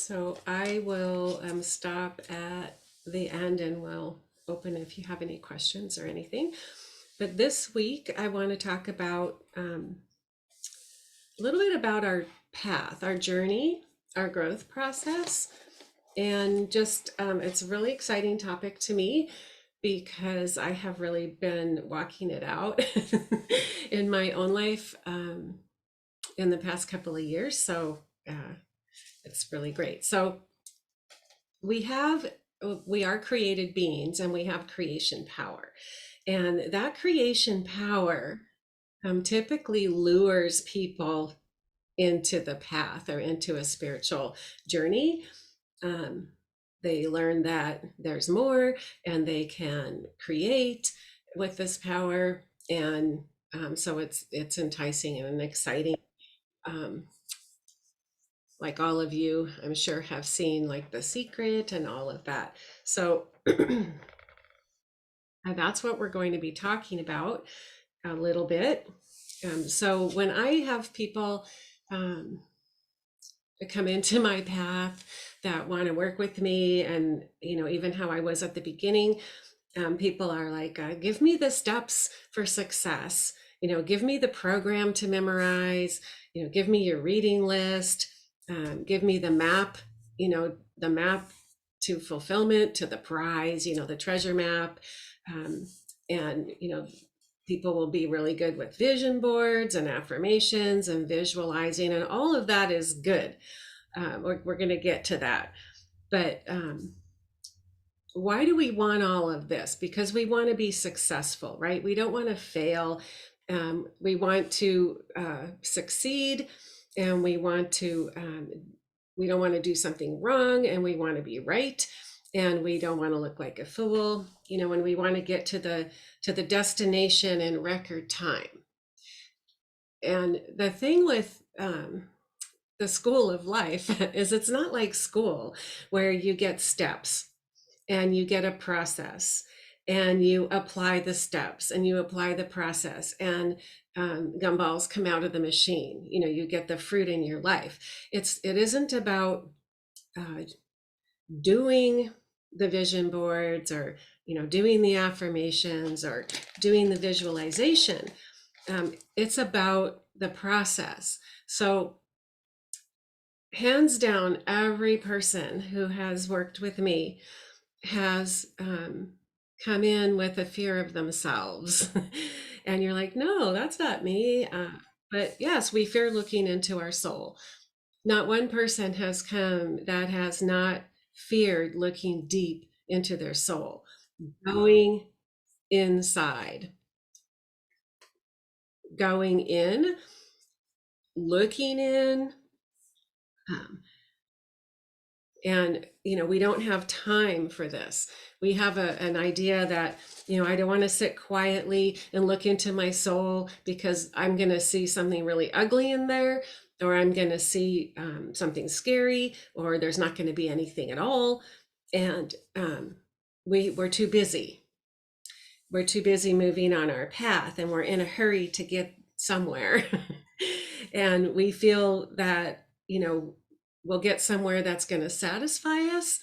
So I will stop at the end and we'll open if you have any questions or anything. But this week, I want to talk about a little bit about our path, our journey, our growth process. And just, it's a really exciting topic to me because I have really been walking it out in my own life in the past couple of years. So it's really great. So we have we are created beings and we have creation power, and that creation power typically lures people into the path or into a spiritual journey. um, they learn that there's more and they can create with this power, and so it's enticing and exciting. um, like all of you, I'm sure, have seen like The Secret and all of that. So that's what we're going to be talking about a little bit. So when I have people um, come into my path that want to work with me, and even how I was at the beginning, people are like, give me the steps for success, give me the program to memorize, give me your reading list, give me the map, the map to fulfillment, to the prize, the treasure map. And people will be really good with vision boards and affirmations and visualizing, and all of that is good. We're going to get to that. But why do we want all of this? Because we want to be successful, right? We don't want to fail. We want to succeed, and we don't want to do something wrong, and we want to be right, and we don't want to look like a fool, when we want to get to the destination in record time. And the thing with the school of life is it's not like school where you get steps and you get a process and you apply the steps and you apply the process, and gumballs come out of the machine. You get the fruit in your life. It isn't about doing the vision boards, or doing the affirmations, or doing the visualization. It's about the process. So hands down, every person who has worked with me has come in with a fear of themselves. And you're like, no, that's not me. But yes, we fear looking into our soul. Not one person has come that has not feared looking deep into their soul, going inside, going in, looking in. Um, and we don't have time for this. We have an idea that I don't want to sit quietly and look into my soul because I'm going to see something really ugly in there, or I'm going to see something scary, or there's not going to be anything at all. And we're too busy. We're too busy moving on our path, and we're in a hurry to get somewhere. And we feel that we'll get somewhere that's going to satisfy us,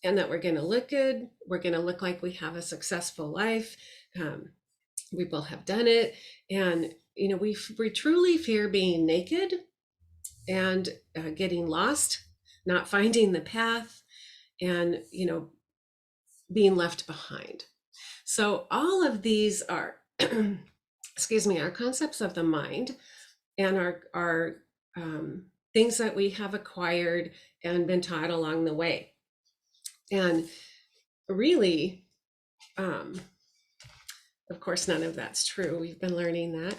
and that we're going to look good. We're going to look like we have a successful life. We will have done it. And we truly fear being naked and getting lost, not finding the path, and being left behind. So all of these are excuse me, our concepts of the mind, and our things that we have acquired and been taught along the way. And really, of course, none of that's true. We've been learning that.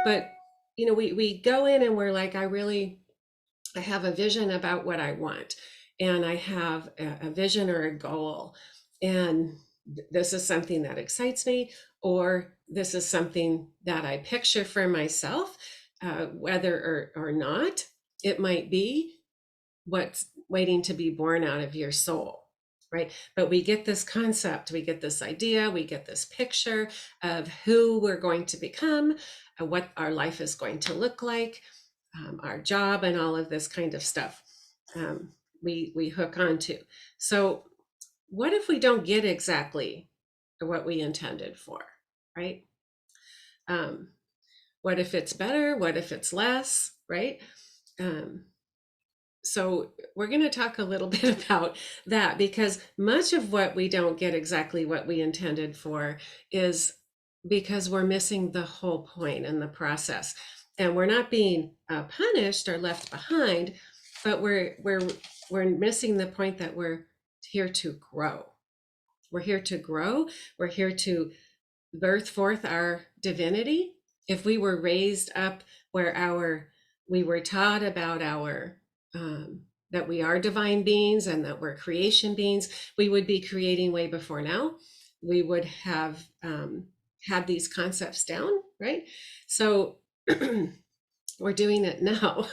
But we go in and we're like, I have a vision about what I want, and I have a vision or a goal, and this is something that excites me, or this is something that I picture for myself, whether or not it might be what's waiting to be born out of your soul, right? But we get this concept, we get this idea, we get this picture of who we're going to become, what our life is going to look like, our job, and all of this kind of stuff. we hook onto. So what if we don't get exactly what we intended for, right? Um, what if it's better? What if it's less, right? Um, so we're going to talk a little bit about that, because much of what we don't get exactly what we intended for is because we're missing the whole point in the process, and we're not being punished or left behind, but we're missing the point that we're here to grow. We're here to grow. We're here to birth forth our divinity. If we were raised up where we were taught about that we are divine beings and that we're creation beings, we would be creating way before now. We would have had these concepts down, right? So we're doing it now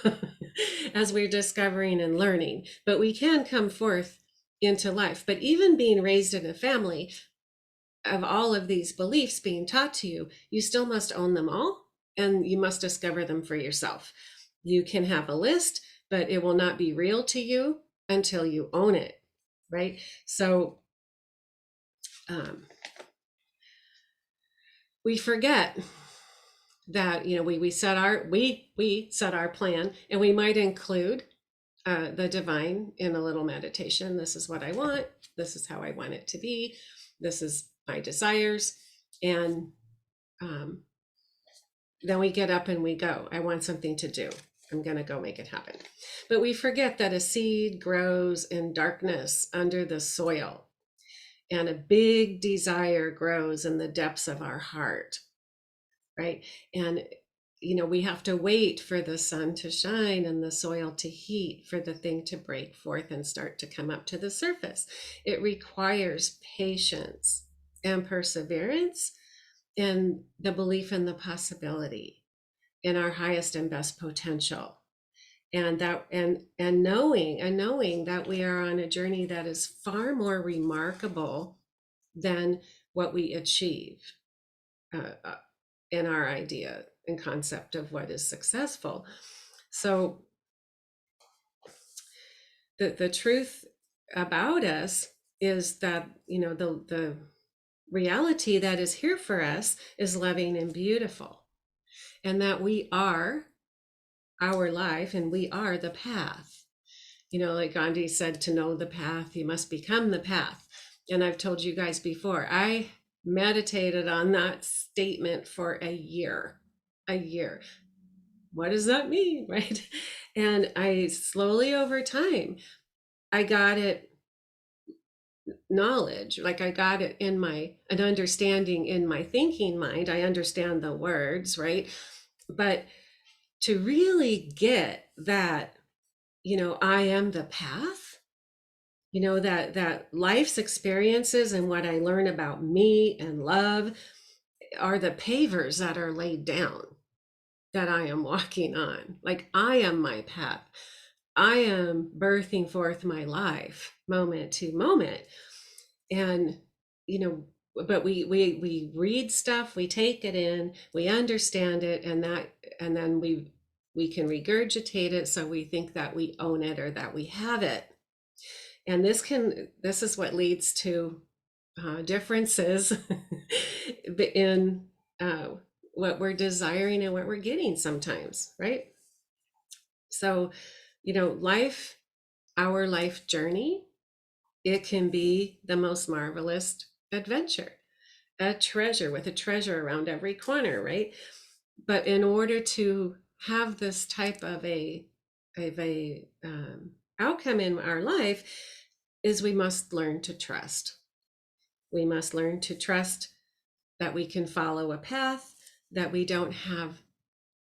as we're discovering and learning, but we can come forth into life. But even being raised in a family of all of these beliefs being taught to you, you still must own them all, and you must discover them for yourself. You can have a list, but it will not be real to you until you own it, right? So we forget that, you know, we set our plan, and we might include the divine in a little meditation. This is what I want. This is how I want it to be. This is my desires. And then we get up and we go. I want something to do. I'm going to go make it happen. But we forget that a seed grows in darkness under the soil, and a big desire grows in the depths of our heart, right? And you know, we have to wait for the sun to shine and the soil to heat for the thing to break forth and start to come up to the surface. It requires patience and perseverance and the belief in the possibility, in our highest and best potential. And that and knowing that we are on a journey that is far more remarkable than what we achieve in our idea and concept of what is successful. So the truth about us is that, you know, the reality that is here for us is loving and beautiful, and that we are our life and we are the path. You know, like Gandhi said, to know the path, you must become the path. And I've told you guys before, I meditated on that statement for a year. What does that mean, right? And I slowly over time, I got it knowledge, like I got it in an understanding in my thinking mind. I understand the words, right? But to really get that, you know, I am the path, you know, that life's experiences and what I learn about me and love are the pavers that are laid down that I am walking on. Like I am my path. I am birthing forth my life moment to moment. And, you know, but we read stuff, we take it in, we understand it, and then we can regurgitate it, so we think that we own it or that we have it. And this is what leads to differences in what we're desiring and what we're getting sometimes, right? So, you know, our life journey, it can be the most marvelous adventure, a treasure with a treasure around every corner, right? But in order to have this type of a outcome in our life, is we must learn to trust. We must learn to trust that we can follow a path, that we don't have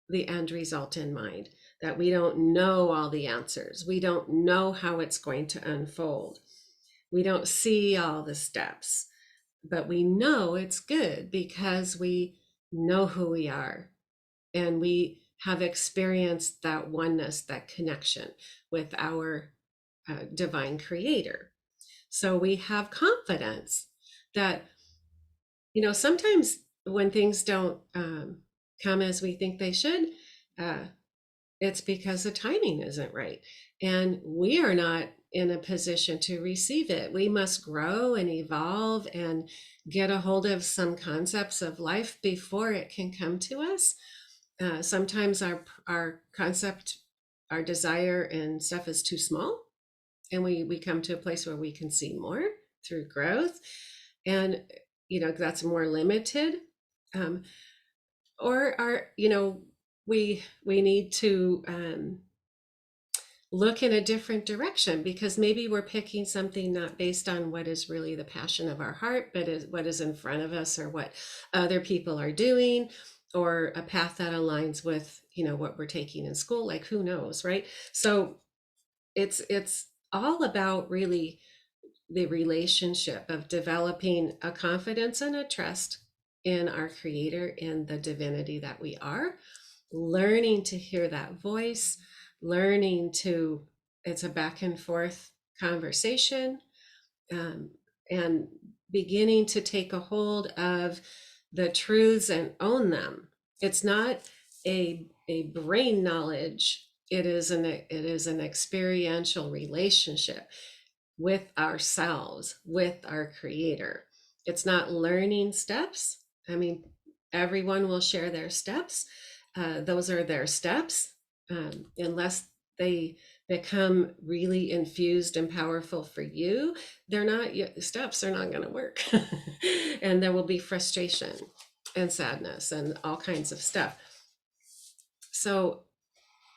the end result in mind, that we don't know all the answers. We don't know how it's going to unfold. We don't see all the steps, but we know it's good because we know who we are, and we have experienced that oneness, that connection with our divine creator. So we have confidence that, you know, sometimes when things don't come as we think they should, it's because the timing isn't right. And we are not in a position to receive it. We must grow and evolve and get a hold of some concepts of life before it can come to us. Sometimes our concept, our desire and stuff is too small, and we come to a place where we can see more through growth, and that's more limited. Or our we need to look in a different direction, because maybe we're picking something not based on what is really the passion of our heart, but is what is in front of us, or what other people are doing, or a path that aligns with what we're taking in school. Like, who knows, right? So it's all about really the relationship of developing a confidence and a trust in our creator, in the divinity that we are, learning to hear that voice, learning to, it's a back and forth conversation, um, and beginning to take a hold of the truths and own them. It's not a brain knowledge. It is an experiential relationship with ourselves, with our creator. It's not learning steps. I mean, everyone will share their steps. Those are their steps, unless they become really infused and powerful for you. They're not, steps are not going to work. And there will be frustration and sadness and all kinds of stuff. So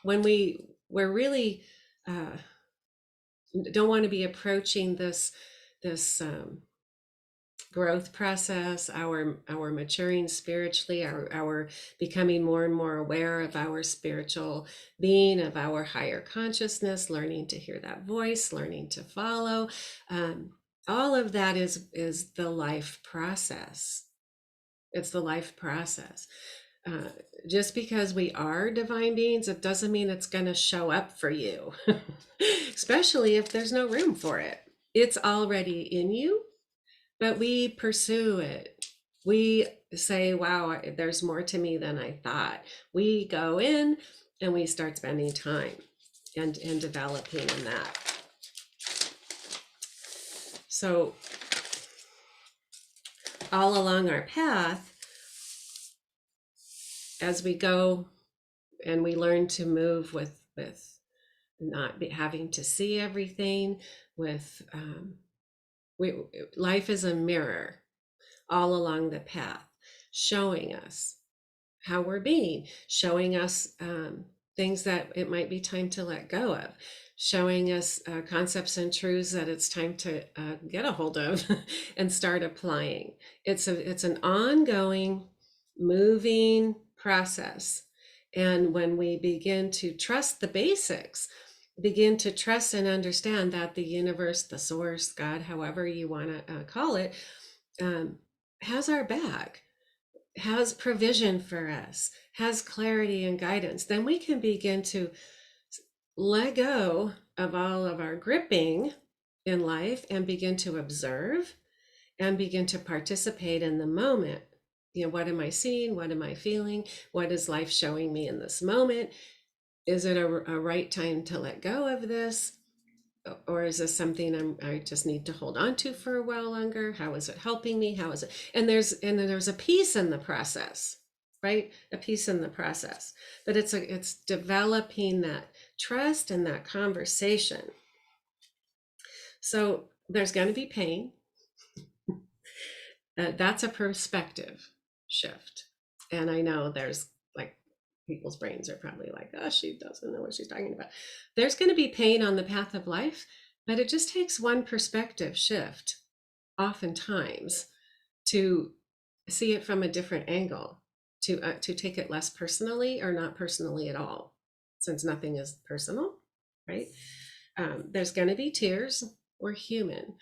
when we're really don't want to be approaching this growth process, our maturing spiritually, our becoming more and more aware of our spiritual being, of our higher consciousness, learning to hear that voice, learning to follow. All of that is the life process. It's the life process. Just because we are divine beings, it doesn't mean it's going to show up for you, especially if there's no room for it. It's already in you, but we pursue it. We say, wow, there's more to me than I thought. We go in and we start spending time and developing in that. So all along our path, as we go and we learn to move with not having to see everything, with life is a mirror all along the path, showing us how we're being, showing us things that it might be time to let go of, showing us concepts and truths that it's time to get a hold of and start applying. It's an ongoing, moving process. And when we begin to trust the basics, begin to trust and understand that the universe, the source, God, however you want to call it, has our back, has provision for us, has clarity and guidance, then we can begin to let go of all of our gripping in life and begin to observe and begin to participate in the moment. What am I seeing? What am I feeling? What is life showing me in this moment? Is it a right time to let go of this? Or is this something I just need to hold on to for a while longer? How is it helping me? How is it? And there's a peace in the process, right? A peace in the process. But it's developing that trust and that conversation. So there's going to be pain. That's a perspective shift. And I know there's like, people's brains are probably like, oh, she doesn't know what she's talking about. There's going to be pain on the path of life, but it just takes one perspective shift, oftentimes, to see it from a different angle, to take it less personally or not personally at all, since nothing is personal, right? There's going to be tears. We're human.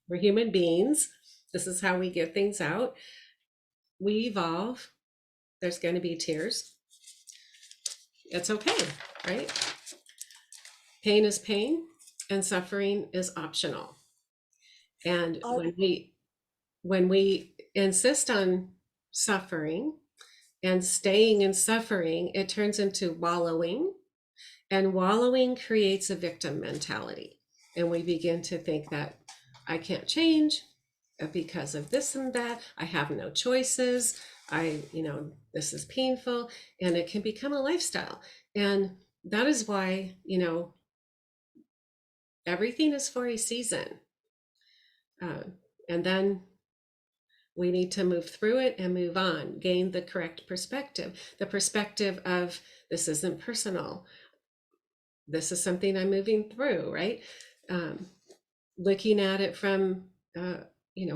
We're human beings. This is how we get things out. We evolve. There's going to be tears. It's okay, right? Pain is pain, and suffering is optional. And when we insist on suffering and staying in suffering, it turns into wallowing, and wallowing creates a victim mentality. And we begin to think that I can't change because of this and that. I have no choices. This is painful, and it can become a lifestyle. And that is why, everything is for a season. Uh, and then we need to move through it and move on, gain the correct perspective, the perspective of this isn't personal. This is something I'm moving through, right? Um, Looking at it from,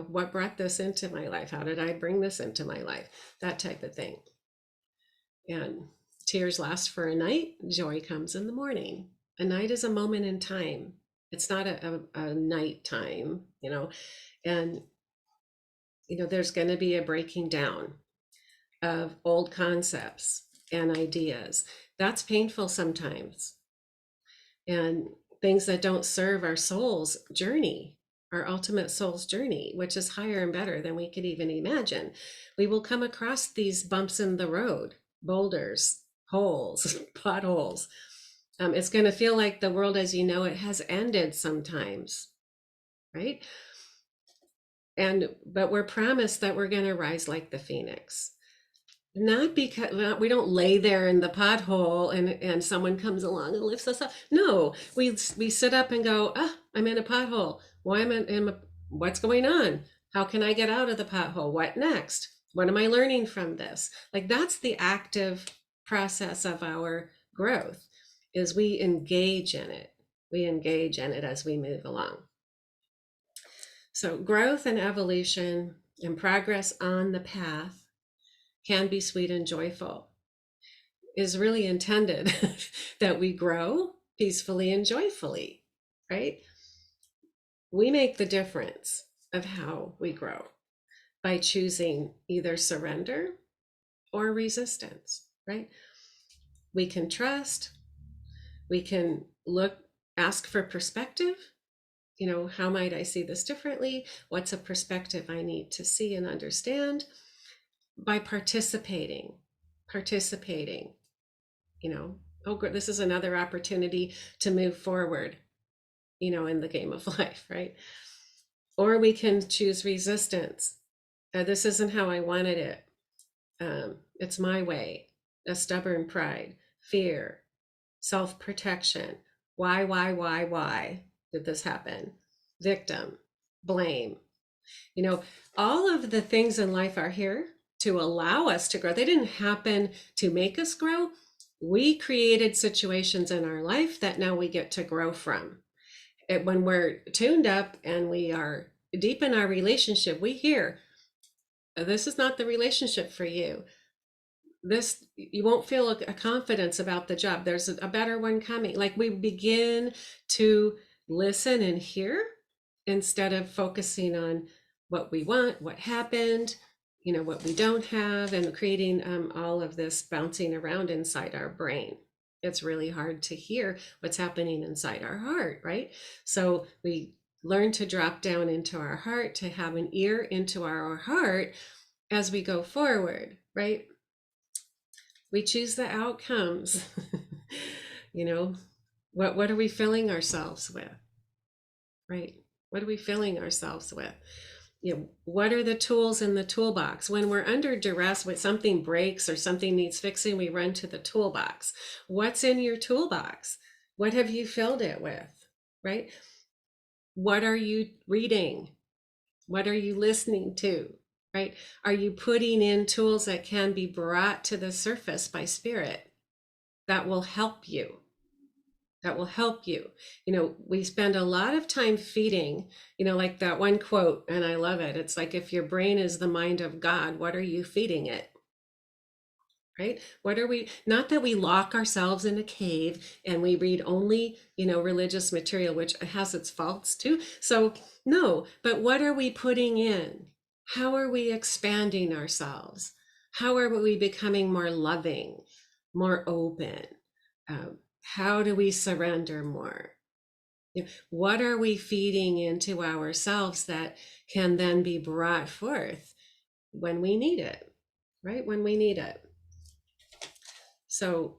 what brought this into my life? How did I bring this into my life? That type of thing. And tears last for a night, joy comes in the morning. A night is a moment in time. It's not a night time, and, there's going to be a breaking down of old concepts and ideas. That's painful sometimes. And things that don't serve our soul's journey, our ultimate soul's journey, which is higher and better than we could even imagine. We will come across these bumps in the road, boulders, holes, potholes. It's going to feel like the world as you know it has ended sometimes, right? But we're promised that we're going to rise like the phoenix. Not because we don't lay there in the pothole and someone comes along and lifts us up. No, we sit up and go, I'm in a pothole. Why am I what's going on? How can I get out of the pothole? What next? What am I learning from this? Like, that's the active process of our growth, is we engage in it. We engage in it as we move along. So growth and evolution and progress on the path can be sweet and joyful, is really intended that we grow peacefully and joyfully, right? We make the difference of how we grow by choosing either surrender or resistance, right? We can trust, we can ask for perspective. How might I see this differently? What's a perspective I need to see and understand? By participating, this is another opportunity to move forward, in the game of life, right? Or we can choose resistance. This isn't how I wanted it. It's my way. A stubborn pride, fear, self-protection. Why did this happen? Victim, blame. All of the things in life are here to allow us to grow. They didn't happen to make us grow. We created situations in our life that now we get to grow from. When we're tuned up and we are deep in our relationship, we hear, this is not the relationship for you. You won't feel a confidence about the job. There's a better one coming. Like, we begin to listen and hear instead of focusing on what we want, what happened, what we don't have, and creating all of this bouncing around inside our brain. It's really hard to hear what's happening inside our heart, right? So we learn to drop down into our heart, to have an ear into our heart as we go forward, right? We choose the outcomes. What are we filling ourselves with, right? What are we filling ourselves with? What are the tools in the toolbox? When we're under duress, when something breaks or something needs fixing, we run to the toolbox. What's in your toolbox? What have you filled it with, right? What are you reading? What are you listening to, right? Are you putting in tools that can be brought to the surface by spirit that will help you? That will help you. We spend a lot of time feeding, like that one quote, and I love it. It's like, if your brain is the mind of God, what are you feeding it? Right? What are we, not that we lock ourselves in a cave and we read only, religious material, which has its faults too. So no, but what are we putting in? How are we expanding ourselves? How are we becoming more loving, more open? How do we surrender more? What are we feeding into ourselves that can then be brought forth when we need it, right? When we need it. So,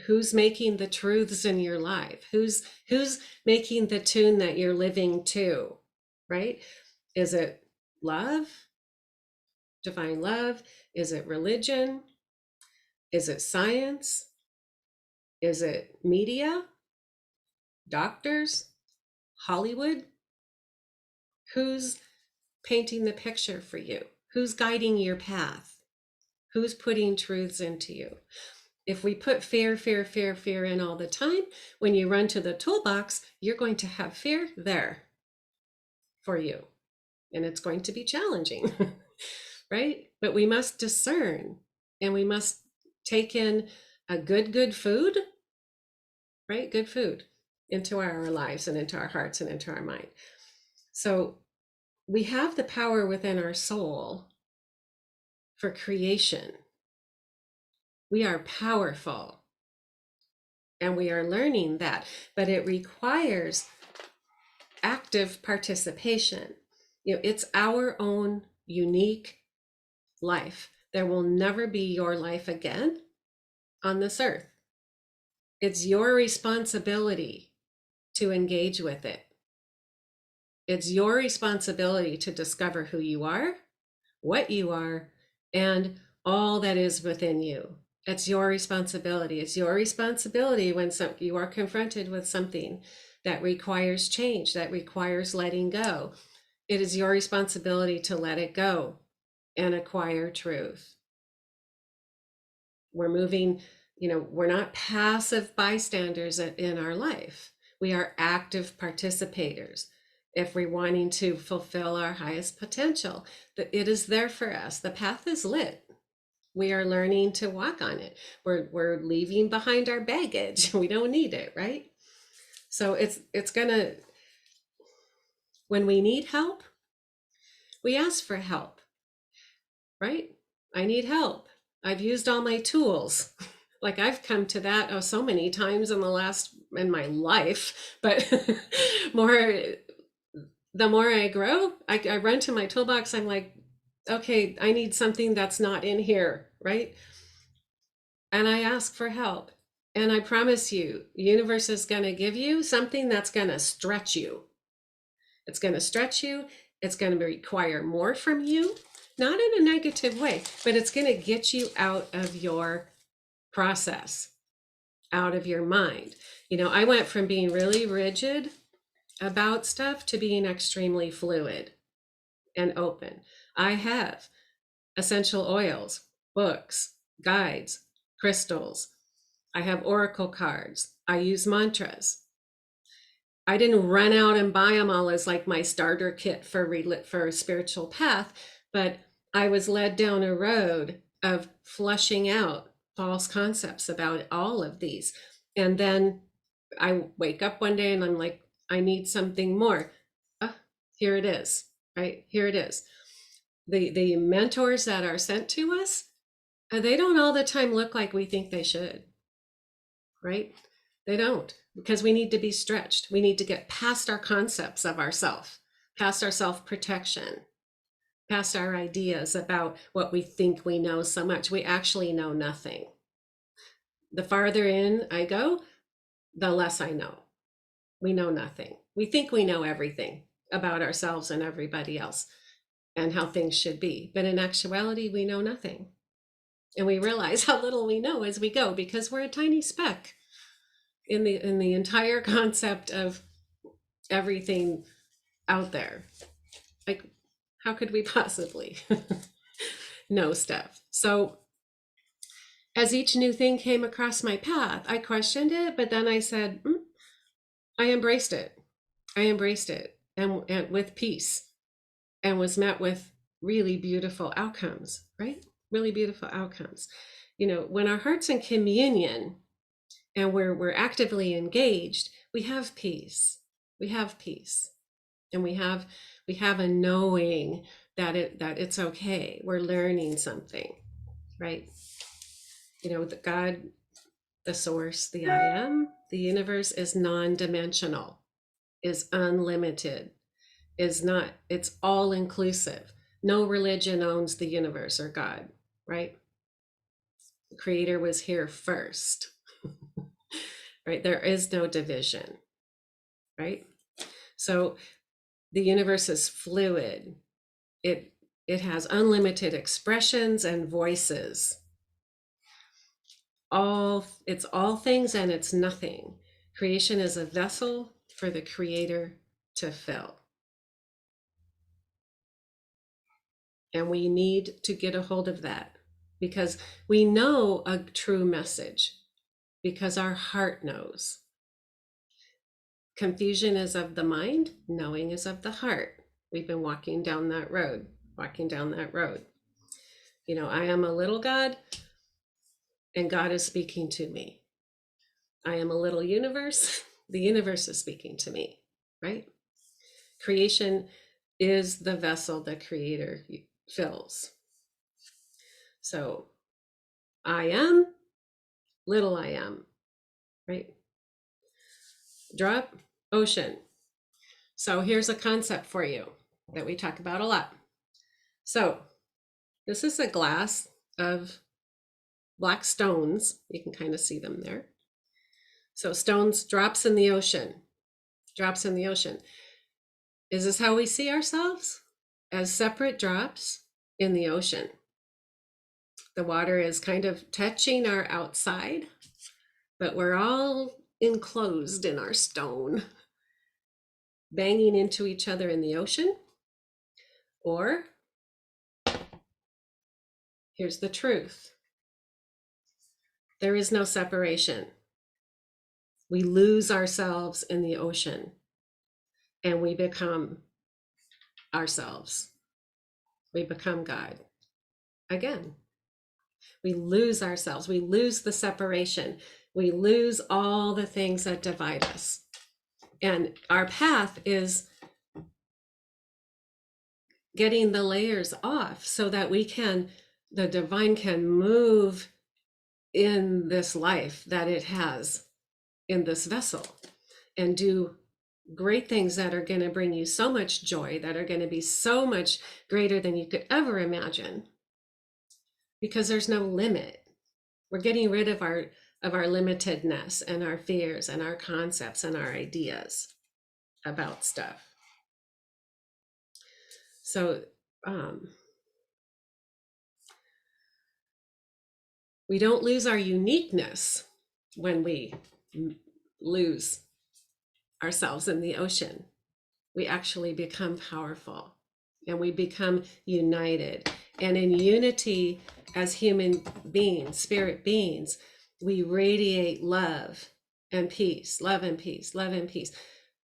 Who's making the truths in your life? Who's making the tune that you're living to, right? Is it love, divine love? Is it religion? Is it science? Is it media, doctors, Hollywood? Who's painting the picture for you? Who's guiding your path? Who's putting truths into you? If we put fear, fear, fear, fear in all the time, when you run to the toolbox, you're going to have fear there for you. And it's going to be challenging, right? But we must discern, and we must take in a good food, right? Good food into our lives and into our hearts and into our mind. So we have the power within our soul for creation. We are powerful, and we are learning that, but it requires active participation. It's our own unique life. There will never be your life again on this earth. It's your responsibility to engage with it. It's your responsibility to discover who you are, what you are, and all that is within you. It's your responsibility. It's your responsibility when you are confronted with something that requires change, that requires letting go. It is your responsibility to let it go and acquire truth. We're moving, we're not passive bystanders in our life. We are active participators. If we're wanting to fulfill our highest potential, it is there for us. The path is lit. We are learning to walk on it. We're leaving behind our baggage. We don't need it, right? So it's gonna, when we need help, we ask for help, right? I need help. I've used all my tools. Like I've come to that so many times in my life, but the more I grow, I run to my toolbox. I'm like, okay, I need something that's not in here, right? And I ask for help. And I promise you, the universe is going to give you something that's going to stretch you. It's going to stretch you. It's going to require more from you, not in a negative way, but it's going to get you out of your process, out of your mind. I went from being really rigid about stuff to being extremely fluid and open. I have essential oils, books, guides, crystals. I have oracle cards. I use mantras. I didn't run out and buy them all as like my starter kit for a spiritual path, but I was led down a road of flushing out false concepts about all of these. And then I wake up one day and I'm like, I need something more. Here it is, right? Here it is. The mentors that are sent to us, they don't all the time look like we think they should, right? They don't, because we need to be stretched. We need to get past our concepts of ourself, past our self-protection, past our ideas about what we think we know so much. We actually know nothing. The farther in I go, the less I know. We know nothing. We think we know everything about ourselves and everybody else and how things should be. But in actuality, we know nothing. And we realize how little we know as we go, because we're a tiny speck in the entire concept of everything out there. Like, how could we possibly know stuff? So as each new thing came across my path, I questioned it, but then I said, I embraced it. I embraced it and with peace, and was met with really beautiful outcomes, right? Really beautiful outcomes. When our heart's in communion and we're actively engaged, we have peace. We have peace. And we have a knowing that it's okay. We're learning something, right? The God, the source, the I am, the universe is non-dimensional, is unlimited, it's all inclusive. No religion owns the universe or God, right? The creator was here first. right? There is no division, right? So the universe is fluid. It has unlimited expressions and voices. It's all things and it's nothing. Creation is a vessel for the creator to fill. And we need to get a hold of that because we know a true message, because our heart knows. Confusion is of the mind, knowing is of the heart. We've been walking down that road. I am a little God, and God is speaking to me. I am a little universe, the universe is speaking to me, right? Creation is the vessel the creator fills. So I am, little I am, right? Drop, ocean. So here's a concept for you that we talk about a lot. So this is a glass of black stones. You can kind of see them there. So stones, drops in the ocean, drops in the ocean. Is this how we see ourselves? As separate drops in the ocean. The water is kind of touching our outside, but we're all enclosed in our stone, banging into each other in the ocean. Or here's the truth. There is no separation. We lose ourselves in the ocean and we become ourselves. We become God again. We lose ourselves. We lose the separation. We lose all the things that divide us. And our path is getting the layers off so that the divine can move in this life that it has in this vessel and do great things that are going to bring you so much joy, that are going to be so much greater than you could ever imagine, because there's no limit. We're getting rid of our limitedness and our fears and our concepts and our ideas about stuff. So we don't lose our uniqueness when we lose ourselves in the ocean. We actually become powerful and we become united. And in unity as human beings, spirit beings, we radiate love and peace, love and peace, love and peace.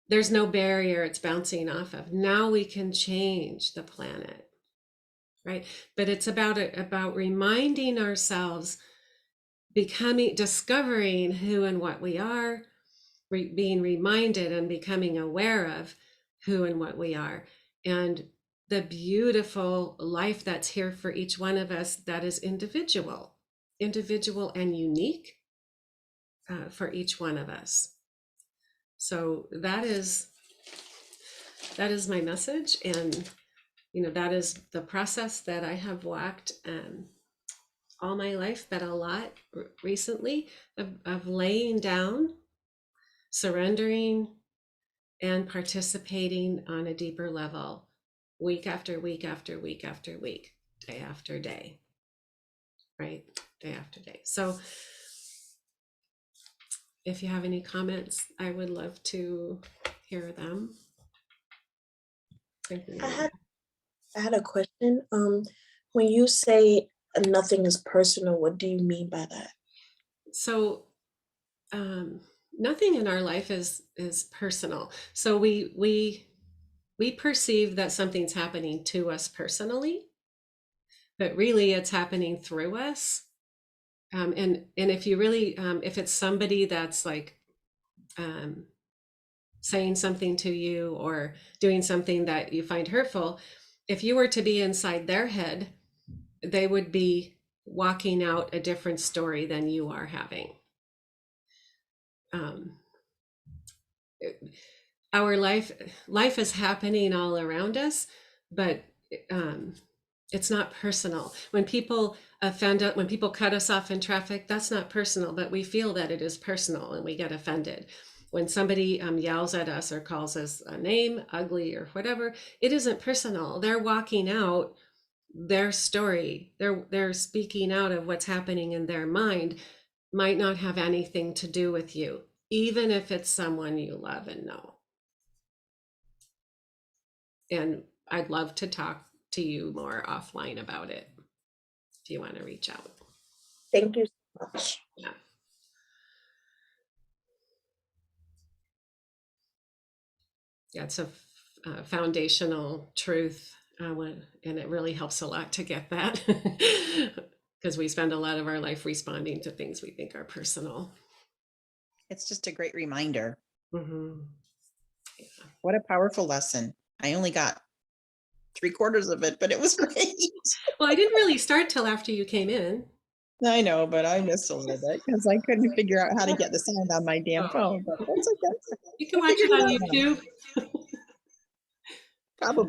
There's no barrier it's bouncing off of. Now we can change the planet, right? But it's about reminding ourselves, discovering who and what we are, being reminded and becoming aware of who and what we are, and the beautiful life that's here for each one of us, that is individual and unique for each one of us. So that is my message, and that is the process that I have walked all my life, but a lot recently of laying down, surrendering, and participating on a deeper level, week after week after week after week, day after day, right? Day after day. So if you have any comments, I would love to hear them. I had a question. When you say nothing is personal, what do you mean by that? So nothing in our life is personal. So we perceive that something's happening to us personally, but really it's happening through us. And if you really, if it's somebody that's like saying something to you or doing something that you find hurtful, if you were to be inside their head, they would be walking out a different story than you are having. Our life is happening all around us, but It's not personal. When people offend us, when people cut us off in traffic, that's not personal, but we feel that it is personal and we get offended. When somebody yells at us or calls us a name, ugly or whatever, it isn't personal. They're walking out their story. They're speaking out of what's happening in their mind. Might not have anything to do with you, even if it's someone you love and know. And I'd love to talk to you more offline about it if you want to reach out. Thank you so much. Yeah. Yeah, it's a foundational truth, and it really helps a lot to get that because we spend a lot of our life responding to things we think are personal. It's just a great reminder. Mm-hmm. What a powerful lesson. I only got 3/4 of it, but it was great. Well, I didn't really start till after you came in. I know, but I missed a little bit because I couldn't figure out how to get the sound on my damn phone, but that's okay. You can I watch figured it on it out now. YouTube. Probably.